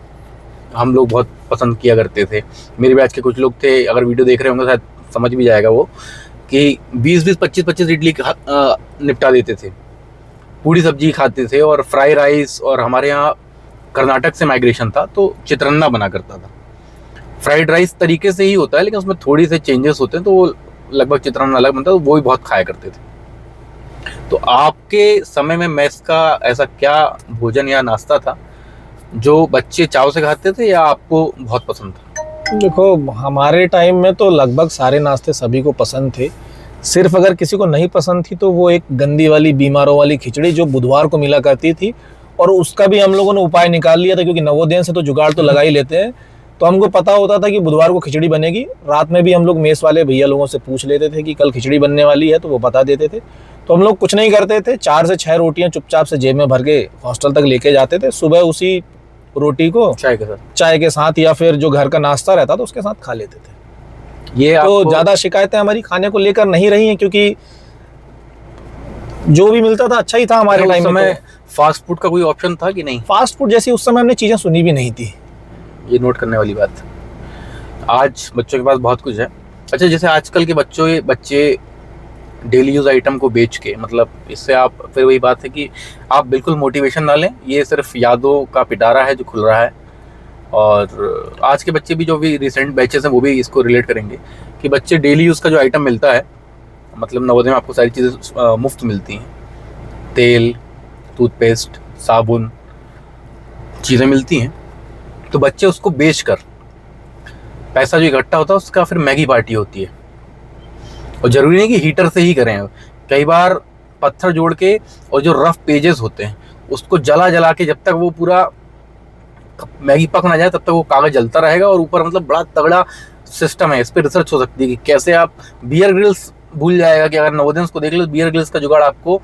हम लोग बहुत पसंद किया करते थे। मेरे बैच के कुछ लोग थे, अगर वीडियो देख रहे होंगे शायद समझ भी जाएगा वो, कि 20-20, 25-25 इडली निपटा देते थे। पूरी सब्जी खाते थे और फ्राई राइस। और हमारे यहाँ कर्नाटक से माइग्रेशन था तो चित्रान्ना बना करता था। फ्राइड राइस तरीके से ही होता है लेकिन उसमें थोड़ी से चेंजेस होते हैं, तो वो लगभग चित्रान्न अलग बनता है, तो वो भी बहुत खाया करते थे। तो आपके समय में मेस का ऐसा क्या भोजन या नाश्ता था जो बच्चे चाव से खाते थे या आपको बहुत पसंद था? देखो, हमारे टाइम में तो लगभग सारे नाश्ते सभी को पसंद थे। सिर्फ अगर किसी को नहीं पसंद थी तो वो एक गंदी वाली बीमारों वाली खिचड़ी जो बुधवार को मिला करती थी, और उसका भी हम लोगों ने उपाय निकाल लिया था, क्योंकि नवोदय से तो जुगाड़ तो लगा ही लेते हैं। तो हमको पता होता था कि बुधवार को खिचड़ी बनेगी। रात में भी हम लोग मेस वाले भैया लोगों से पूछ लेते थे कि कल खिचड़ी बनने वाली है, तो वो बता देते थे। तो हम लोग कुछ नहीं करते थे, 4 से 6 रोटियां चुपचाप से जेब में भर के हॉस्टल तक लेके जाते थे। सुबह उसी रोटी को चाय के साथ या फिर जो घर का नाश्ता रहता था उसके साथ खा लेते थे। ये तो ज़्यादा शिकायतें हमारी खाने को लेकर नहीं रही हैं, क्योंकि जो भी मिलता था अच्छा ही था हमारे टाइम में। फास्ट फूड का कोई ऑप्शन था कि नहीं? फास्ट फूड जैसी उस समय हमने चीज़ें सुनी भी नहीं थी। ये नोट करने वाली बात। आज बच्चों के पास बहुत कुछ है। अच्छा, जैसे आजकल के बच्चे डेली यूज़ आइटम को बेच के, मतलब इससे आप, फिर वही बात है कि आप बिल्कुल मोटिवेशन ना लें, ये सिर्फ यादों का पिटारा है जो खुल रहा है। और आज के बच्चे भी, जो भी रिसेंट बैचेस हैं, वो भी इसको रिलेट करेंगे कि बच्चे डेली यूज़ का जो आइटम मिलता है, मतलब नवोदय में आपको सारी चीज़ें मुफ्त मिलती हैं। तेल, टूथपेस्ट, साबुन, चीज़ें मिलती हैं, तो बच्चे उसको बेच कर पैसा जो इकट्ठा होता है उसका फिर मैगी पार्टी होती है। और ज़रूरी नहीं कि हीटर से ही करें, कई बार पत्थर जोड़ के और जो रफ पेजेस होते हैं उसको जला के, जब तक वो पूरा मैगी पक ना जाए तब तक वो कागज़ जलता रहेगा। और ऊपर मतलब बड़ा तगड़ा सिस्टम है, इस पर रिसर्च हो सकती है कि कैसे आप बियर ग्रिल्स भूल जाएगा कि अगर नवोदयंस को देख लो, बियर ग्रिल्स का जुगाड़ आपको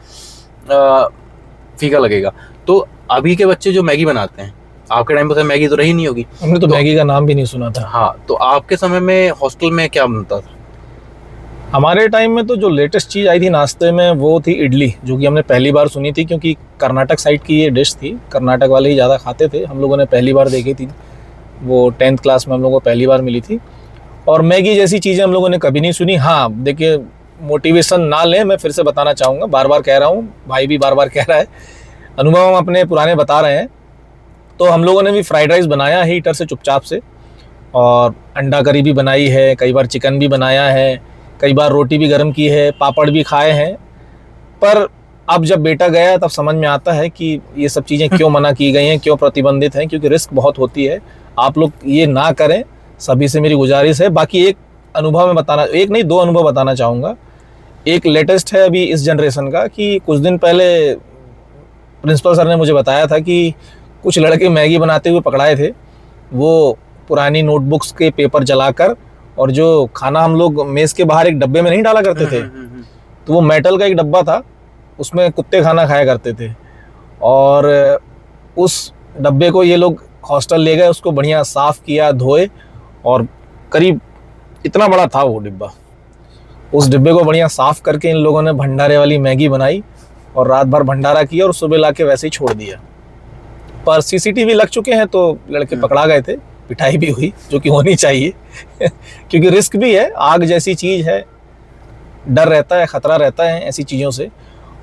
फीका लगेगा। तो अभी के बच्चे जो मैगी बनाते हैं, आपके टाइम पर मैगी तो रही नहीं होगी, हमने तो मैगी का नाम भी नहीं सुना था। हाँ, तो आपके समय में हॉस्टल में क्या बनता था? हमारे टाइम में तो जो लेटेस्ट चीज़ आई थी नाश्ते में वो थी इडली, जो कि हमने पहली बार सुनी थी, क्योंकि कर्नाटक साइड की ये डिश थी। कर्नाटक वाले ही ज़्यादा खाते थे, हम लोगों ने पहली बार देखी थी। वो 10th क्लास में हम लोगों को पहली बार मिली थी। और मैगी जैसी चीज़ें हम लोगों ने कभी नहीं सुनी। हाँ, देखिए, मोटिवेशन ना लें, मैं फिर से बताना चाहूँगा, बार बार कह रहा हूँ, भाई भी बार बार कह रहा है, अनुभव हम अपने पुराने बता रहे हैं। तो हम लोगों ने भी फ्राइड राइस बनाया है हीटर से चुपचाप से, और अंडा करी भी बनाई है, कई बार चिकन भी बनाया है, कई बार रोटी भी गर्म की है, पापड़ भी खाए हैं। पर अब जब बेटा गया तब समझ में आता है कि ये सब चीज़ें क्यों मना की गई हैं, क्यों प्रतिबंधित हैं, क्योंकि रिस्क बहुत होती है। आप लोग ये ना करें, सभी से मेरी गुजारिश है। बाकी एक अनुभव में बताना, एक नहीं 2 अनुभव बताना चाहूँगा। एक लेटेस्ट है अभी इस जनरेशन का, कि कुछ दिन पहले प्रिंसिपल सर ने मुझे बताया था कि कुछ लड़के मैगी बनाते हुए पकड़ाए थे। वो पुरानी नोटबुक्स के पेपर जलाकर, और जो खाना हम लोग मेस के बाहर एक डब्बे में नहीं डाला करते थे, तो वो मेटल का एक डब्बा था, उसमें कुत्ते खाना खाया करते थे। और उस डब्बे को ये लोग हॉस्टल ले गए, उसको बढ़िया साफ़ किया, धोए, और करीब इतना बड़ा था वो डिब्बा। उस डिब्बे को बढ़िया साफ़ करके इन लोगों ने भंडारे वाली मैगी बनाई और रात भर भंडारा किया, और सुबह लाके वैसे ही छोड़ दिया। पर सीसीटीवी लग चुके हैं तो लड़के पकड़ा गए थे, पिटाई भी हुई, जो कि होनी चाहिए क्योंकि रिस्क भी है, आग जैसी चीज़ है, डर रहता है, ख़तरा रहता है ऐसी चीज़ों से।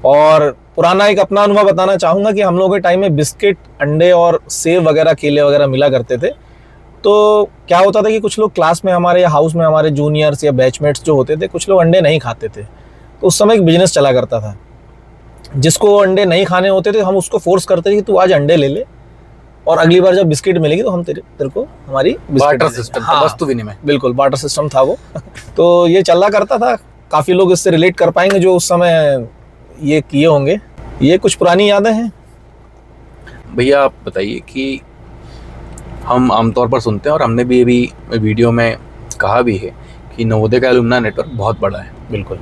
और पुराना एक अपना अनुभव बताना चाहूँगा कि हम लोगों के टाइम में बिस्किट, अंडे और सेब वगैरह, केले वगैरह मिला करते थे। तो क्या होता था कि कुछ लोग क्लास में हमारे या हाउस में हमारे जूनियर्स या बैचमेट्स जो होते थे, कुछ लोग अंडे नहीं खाते थे। तो उस समय एक बिजनेस चला करता था, जिसको अंडे नहीं खाने होते थे हम उसको फोर्स करते थे कि तू आज अंडे ले ले, और अगली बार जब बिस्किट मिलेगी तो हम तेरे को हमारी बार्टर सिस्टम, हाँ, वस्तु विनिमय, बिल्कुल बार्टर सिस्टम था वो तो ये चला करता था। काफ़ी लोग इससे रिलेट कर पाएंगे जो उस समय ये किए होंगे। ये कुछ पुरानी यादें हैं। भैया आप बताइए कि हम आमतौर पर सुनते हैं, और हमने भी अभी वीडियो में कहा भी है कि नवोदय का एलुमनाई नेटवर्क बहुत बड़ा है। बिल्कुल।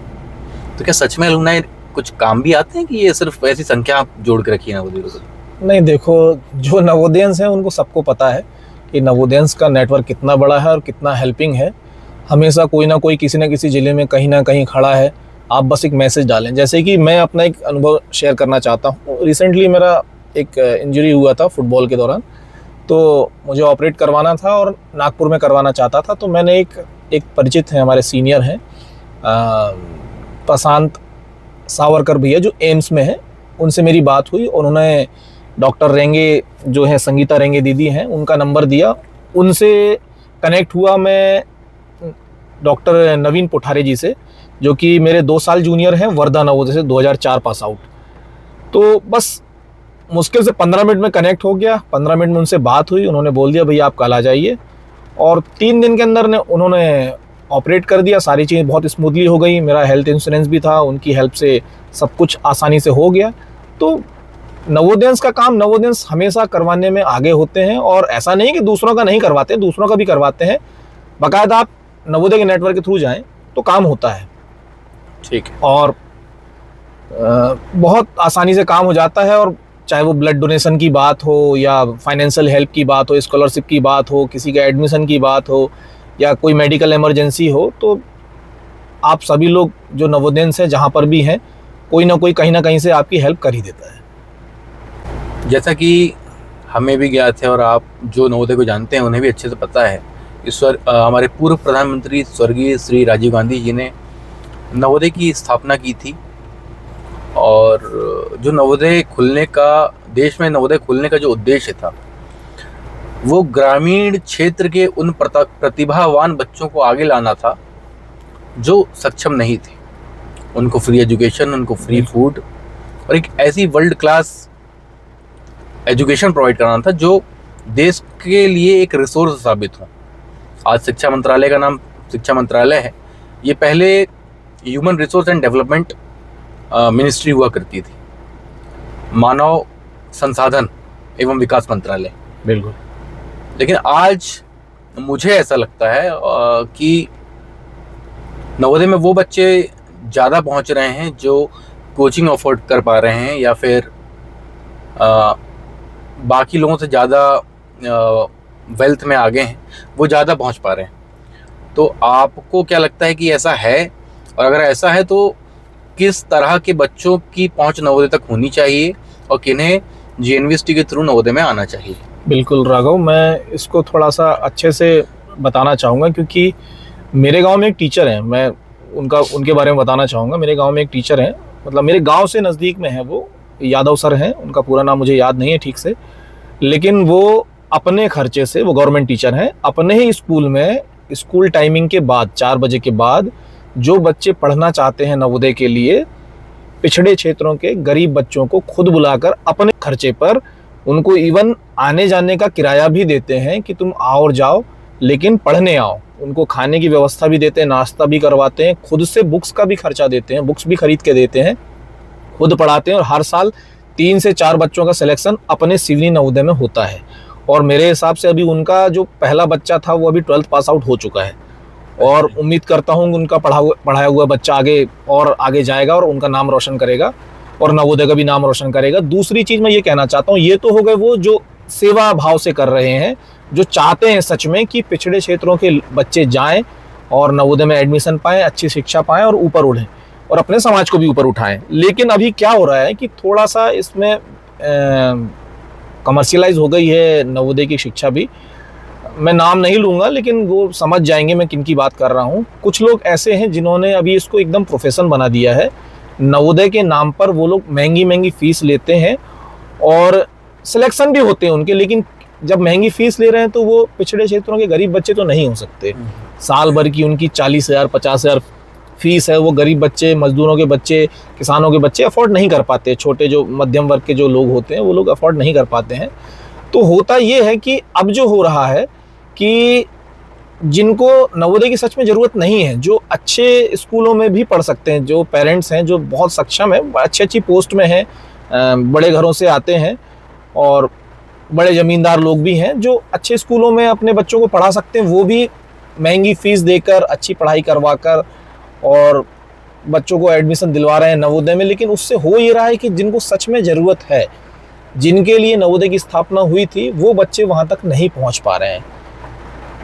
तो क्या सच में एलुमनाई कुछ काम भी आते हैं कि ये सिर्फ ऐसी संख्या आप जोड़ के रखी है नवोदय को? नहीं, देखो, जो नवोदयंस हैं उनको सबको पता है, कि नवोदयंस का नेटवर्क कितना बड़ा है और कितना हेल्पिंग है। हमेशा कोई ना कोई किसी न किसी ज़िले में कहीं ना कहीं खड़ा है, आप बस एक मैसेज डालें। जैसे कि मैं अपना एक अनुभव शेयर करना चाहता हूँ। रिसेंटली मेरा एक इंजरी हुआ था फुटबॉल के दौरान, तो मुझे ऑपरेट करवाना था और नागपुर में करवाना चाहता था। तो मैंने एक परिचित हैं, हमारे सीनियर हैं, प्रशांत सावरकर भैया, जो एम्स में हैं, उनसे मेरी बात हुई और उन्होंने डॉक्टर रेंगे जो है, संगीता रेंगे दीदी हैं, उनका नंबर दिया। उनसे कनेक्ट हुआ मैं डॉक्टर नवीन पुठारे जी से, जो कि मेरे 2 साल जूनियर हैं, वर्धा नवोदय से 2004 पास आउट। तो बस मुश्किल से 15 मिनट में कनेक्ट हो गया। 15 मिनट में उनसे बात हुई, उन्होंने बोल दिया भैया आप कल आ जाइए, और 3 दिन के अंदर उन्होंने ऑपरेट कर दिया। सारी चीज़ें बहुत स्मूथली हो गई। मेरा हेल्थ इंश्योरेंस भी था, उनकी हेल्प से सब कुछ आसानी से हो गया। तो नवोदयंस का काम, नवोदयंस हमेशा करवाने में आगे होते हैं, और ऐसा नहीं कि दूसरों का नहीं करवाते, दूसरों का भी करवाते हैं। बाकायदा आप नवोदय के नेटवर्क के थ्रू जाएं तो काम होता है। ठीक है। और बहुत आसानी से काम हो जाता है। और चाहे वो ब्लड डोनेशन की बात हो, या फाइनेंशियल हेल्प की बात हो, स्कॉलरशिप की बात हो, किसी का एडमिशन की बात हो, या कोई मेडिकल इमरजेंसी हो, तो आप सभी लोग जो नवोदयंस हैं जहाँ पर भी हैं, कोई ना कोई कहीं ना कहीं से आपकी हेल्प कर ही देता है। जैसा कि हमें भी ज्ञात है और आप जो नवोदय को जानते हैं उन्हें भी अच्छे से पता है, हमारे पूर्व प्रधानमंत्री स्वर्गीय श्री राजीव गांधी जी ने नवोदय की स्थापना की थी। और जो नवोदय खुलने का, देश में नवोदय खुलने का जो उद्देश्य था, वो ग्रामीण क्षेत्र के उन प्रतिभावान बच्चों को आगे लाना था जो सक्षम नहीं थे। उनको फ्री एजुकेशन, उनको फ्री फूड और एक ऐसी वर्ल्ड क्लास एजुकेशन प्रोवाइड कराना था जो देश के लिए एक रिसोर्स साबित हो। आज शिक्षा मंत्रालय का नाम शिक्षा मंत्रालय है। ये पहले human resource and development ministry हुआ करती थी, मानव संसाधन एवं विकास मंत्रालय। बिल्कुल। लेकिन आज मुझे ऐसा लगता है कि नवोदय में वो बच्चे ज़्यादा पहुंच रहे हैं जो कोचिंग अफोर्ड कर पा रहे हैं, या फिर बाकी लोगों से ज़्यादा वेल्थ में आगे हैं, वो ज़्यादा पहुंच पा रहे हैं। तो आपको क्या लगता है कि ऐसा है? और अगर ऐसा है तो किस तरह के बच्चों की पहुंच नवोदय तक होनी चाहिए और किन्हें जेएनवीएसटी के थ्रू नवोदय में आना चाहिए? बिल्कुल राघव, मैं इसको थोड़ा सा अच्छे से बताना चाहूँगा, क्योंकि मेरे गांव में एक टीचर हैं, मैं उनके बारे में बताना चाहूँगा। मेरे गांव में एक टीचर हैं, मतलब मेरे गांव से नज़दीक में है, वो यादव सर हैं। उनका पूरा नाम मुझे याद नहीं है ठीक से, लेकिन वो अपने खर्चे से, वो गवर्नमेंट टीचर हैं, अपने ही स्कूल में स्कूल टाइमिंग के बाद 4 बजे के बाद जो बच्चे पढ़ना चाहते हैं नवोदय के लिए, पिछड़े क्षेत्रों के गरीब बच्चों को खुद बुलाकर अपने खर्चे पर उनको इवन आने जाने का किराया भी देते हैं कि तुम आओ और जाओ, लेकिन पढ़ने आओ। उनको खाने की व्यवस्था भी देते हैं, नाश्ता भी करवाते हैं, खुद से बुक्स का भी खर्चा देते हैं, बुक्स भी खरीद के देते हैं, खुद पढ़ाते हैं। और हर साल 3 से 4 बच्चों का सिलेक्शन अपने सिवनी नवोदय में होता है। और मेरे हिसाब से अभी उनका जो पहला बच्चा था वो अभी 12th पास आउट हो चुका है, और उम्मीद करता हूँ उनका पढ़ाया हुआ बच्चा आगे जाएगा और उनका नाम रोशन करेगा और नवोदय का भी नाम रोशन करेगा। दूसरी चीज़ मैं ये कहना चाहता हूँ, ये तो हो गए वो जो सेवा भाव से कर रहे हैं, जो चाहते हैं सच में कि पिछड़े क्षेत्रों के बच्चे जाएं और नवोदय में एडमिशन पाएं, अच्छी शिक्षा पाएं और ऊपर उड़ें और अपने समाज को भी ऊपर उठाएं। लेकिन अभी क्या हो रहा है कि थोड़ा सा इसमें कमर्शियलाइज हो गई है नवोदय की शिक्षा भी। मैं नाम नहीं लूँगा, लेकिन वो समझ जाएंगे मैं किन की बात कर रहा हूँ। कुछ लोग ऐसे हैं जिन्होंने अभी इसको एकदम प्रोफेशन बना दिया है। नवोदय के नाम पर वो लोग महंगी महंगी फीस लेते हैं और सिलेक्शन भी होते हैं उनके, लेकिन जब महंगी फीस ले रहे हैं तो वो पिछड़े क्षेत्रों के गरीब बच्चे तो नहीं हो सकते। साल भर की उनकी 40,000 50,000 फीस है, वो गरीब बच्चे, मजदूरों के बच्चे, किसानों के बच्चे अफोर्ड नहीं कर पाते। छोटे जो मध्यम वर्ग के जो लोग होते हैं वो लोग अफोर्ड नहीं कर पाते हैं। तो होता ये है कि अब जो हो रहा है कि जिनको नवोदय की सच में ज़रूरत नहीं है, जो अच्छे स्कूलों में भी पढ़ सकते हैं, जो पेरेंट्स हैं जो बहुत सक्षम हैं, अच्छी अच्छी पोस्ट में हैं, बड़े घरों से आते हैं और बड़े ज़मींदार लोग भी हैं, जो अच्छे स्कूलों में अपने बच्चों को पढ़ा सकते हैं, वो भी महंगी फ़ीस देकर अच्छी पढ़ाई करवाकर और बच्चों को एडमिशन दिलवा रहे हैं नवोदय में। लेकिन उससे हो ये रहा है कि जिनको सच में ज़रूरत है, जिनके लिए नवोदय की स्थापना हुई थी वो बच्चे वहाँ तक नहीं पहुँच पा रहे हैं।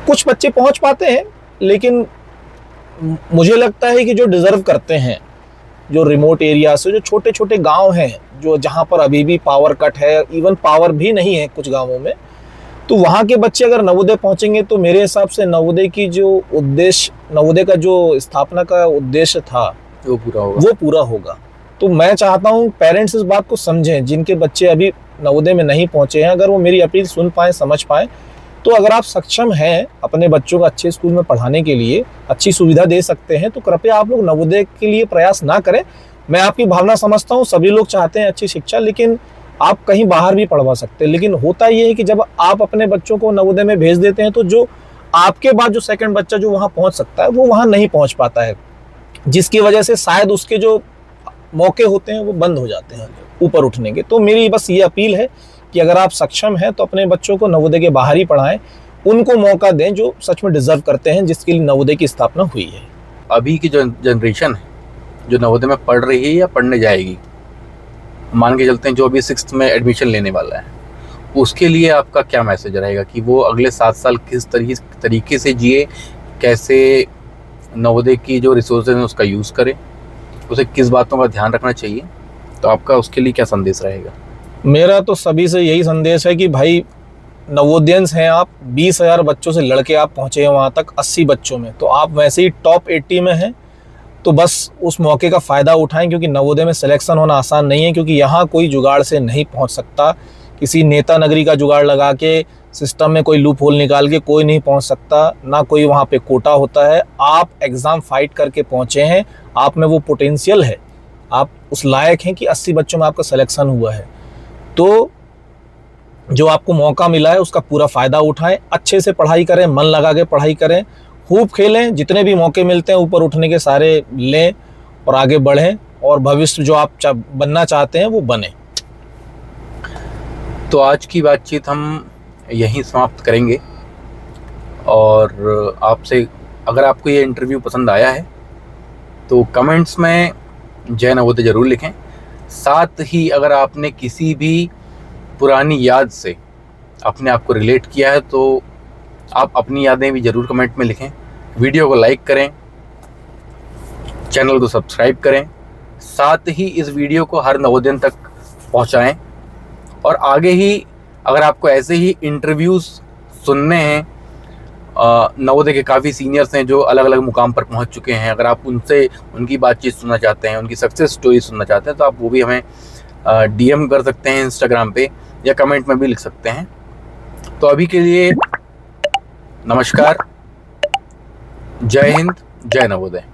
कुछ बच्चे पहुँच पाते हैं, लेकिन मुझे लगता है कि जो डिज़र्व करते हैं, जो रिमोट एरिया से, जो छोटे छोटे गांव हैं, जो जहां पर अभी भी पावर कट है, इवन पावर भी नहीं है कुछ गांवों में, तो वहां के बच्चे अगर नवोदय पहुंचेंगे तो मेरे हिसाब से नवोदय की जो उद्देश्य, नवोदय का जो स्थापना का उद्देश्य था वो पूरा होगा। तो मैं चाहता हूं पेरेंट्स इस बात को समझें, जिनके बच्चे अभी नवोदय में नहीं पहुंचे हैं, अगर वो मेरी अपील सुन पाएँ, समझ पाएँ, तो अगर आप सक्षम हैं अपने बच्चों को अच्छे स्कूल में पढ़ाने के लिए, अच्छी सुविधा दे सकते हैं, तो कृपया आप लोग नवोदय के लिए प्रयास ना करें। मैं आपकी भावना समझता हूँ, सभी लोग चाहते हैं अच्छी शिक्षा, लेकिन आप कहीं बाहर भी पढ़वा सकते हैं। लेकिन होता ये है कि जब आप अपने बच्चों को नवोदय में भेज देते हैं तो जो आपके बाद जो सेकंड बच्चा जो वहाँ पहुँच सकता है वो वहाँ नहीं पहुँच पाता है, जिसकी वजह से शायद उसके जो मौके होते हैं वो बंद हो जाते हैं ऊपर उठने के। तो मेरी बस ये अपील है कि अगर आप सक्षम हैं तो अपने बच्चों को नवोदय के बाहर ही पढ़ाएं, उनको मौका दें जो सच में डिजर्व करते हैं, जिसके लिए नवोदय की स्थापना हुई है। अभी की जो जनरेशन है जो नवोदय में पढ़ रही है या पढ़ने जाएगी, मान के चलते हैं जो अभी 6th में एडमिशन लेने वाला है, उसके लिए आपका क्या मैसेज रहेगा कि वो अगले 7 साल किस तरीके से जिए, कैसे नवोदय की जो रिसोर्सेज हैं उसका यूज़ करे, उसे किस बातों का ध्यान रखना चाहिए, तो आपका उसके लिए क्या संदेश रहेगा? मेरा तो सभी से यही संदेश है कि भाई नवोदयंस हैं आप, 20,000 बच्चों से लड़के आप पहुँचे हैं वहाँ तक 80 बच्चों में, तो आप वैसे ही टॉप 80 में हैं, तो बस उस मौके का फ़ायदा उठाएं, क्योंकि नवोदय में सिलेक्शन होना आसान नहीं है, क्योंकि यहाँ कोई जुगाड़ से नहीं पहुँच सकता। किसी नेता नगरी का जुगाड़ लगा के, सिस्टम में कोई लूप होल निकाल के कोई नहीं पहुँच सकता, ना कोई वहाँ पे कोटा होता है। आप एग्ज़ाम फाइट करके पहुँचे हैं, आप में वो पोटेंशियल है, आप उस लायक हैं कि 80 बच्चों में आपका सिलेक्शन हुआ है। तो जो आपको मौका मिला है उसका पूरा फ़ायदा उठाएं, अच्छे से पढ़ाई करें, मन लगा के पढ़ाई करें, खूब खेलें, जितने भी मौके मिलते हैं ऊपर उठने के सारे लें और आगे बढ़ें, और भविष्य जो आप बनना चाहते हैं वो बने। तो आज की बातचीत हम यहीं समाप्त करेंगे, और आपसे अगर आपको ये इंटरव्यू पसंद आया है तो कमेंट्स में जय नवोदय ज़रूर लिखें। साथ ही अगर आपने किसी भी पुरानी याद से अपने आप को रिलेट किया है तो आप अपनी यादें भी ज़रूर कमेंट में लिखें। वीडियो को लाइक करें, चैनल को सब्सक्राइब करें, साथ ही इस वीडियो को हर नवोदयन तक पहुंचाएं। और आगे ही अगर आपको ऐसे ही इंटरव्यूज़ सुनने हैं, नवोदय के काफ़ी सीनियर्स हैं जो अलग अलग मुकाम पर पहुंच चुके हैं, अगर आप उनसे उनकी बातचीत सुनना चाहते हैं, उनकी सक्सेस स्टोरी सुनना चाहते हैं, तो आप वो भी हमें DM कर सकते हैं इंस्टाग्राम पे, या कमेंट में भी लिख सकते हैं। तो अभी के लिए नमस्कार, जय हिंद, जय नवोदय।